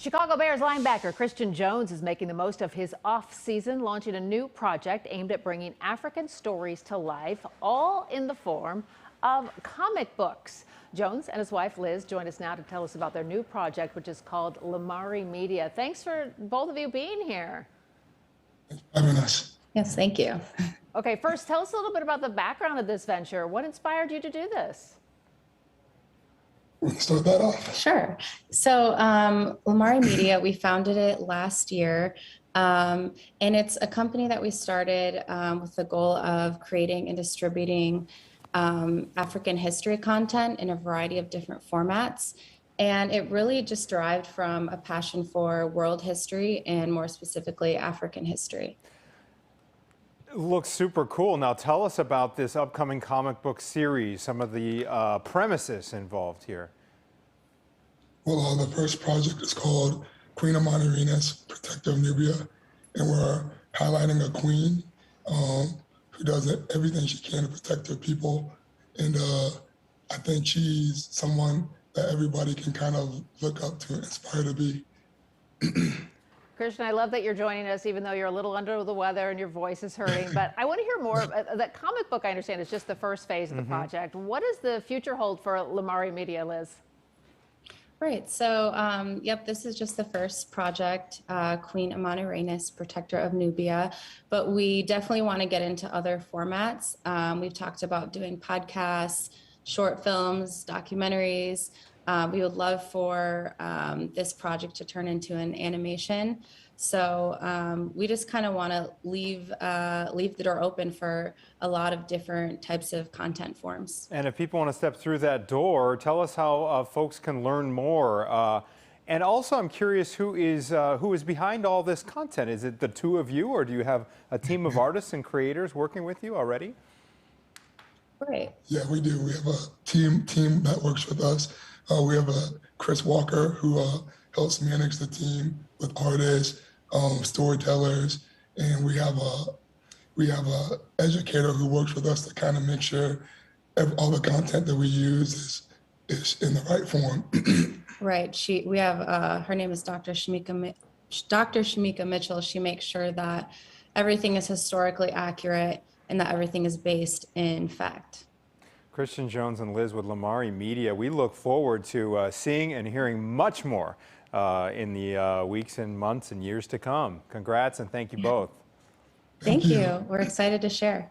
Chicago Bears linebacker Christian Jones is making the most of his off-season, launching a new project aimed at bringing African stories to life, all in the form of comic books. Jones and his wife Liz join us now to tell us about their new project, which is called Lamari Media. Thanks for both of you being here. Thanks for having us. Yes, thank you. Okay, first, tell us a little bit about the background of this venture. What inspired you to do this? We can start that off. Sure. So Lamari Media, we founded it last year. And it's a company that we started with the goal of creating and distributing African history content in a variety of different formats. And it really just derived from a passion for world history and more specifically African history. Looks super cool. Now tell us about this upcoming comic book series, some of the premises involved here. Well, the first project is called Queen Amani Rena's Protector of Nubia, and we're highlighting a queen who does everything she can to protect her people. And I think she's someone that everybody can kind of look up to and inspire to be. Christian, I love that you're joining us, even though you're a little under the weather and your voice is hurting. But I want to hear more. That comic book, I understand, is just the first phase of the project. What does the future hold for Lamari Media, Liz? Right. So, yep, this is just the first project, Queen Amani Rena's Protector of Nubia. But we definitely want to get into other formats. We've talked about doing podcasts, short films, documentaries. We would love for this project to turn into an animation. So we just kind of want to leave the door open for a lot of different types of content forms. And if people want to step through that door, tell us how folks can learn more. And also, I'm curious who is behind all this content. Is it the two of you, or do you have a team of artists and creators working with you already? Right. Yeah, we do. We have a team that works with us. We have Chris Walker who helps manage the team with artists, storytellers, and we have a educator who works with us to kind of make sure all the content that we use is in the right form. Right. We have her name is Dr. Shamika Mitchell. She makes sure that everything is historically accurate and that everything is based in fact. Christian Jones and Liz with Lamari Media. We look forward to seeing and hearing much more in the weeks and months and years to come. Congrats and thank you both. Thank you. We're excited to share.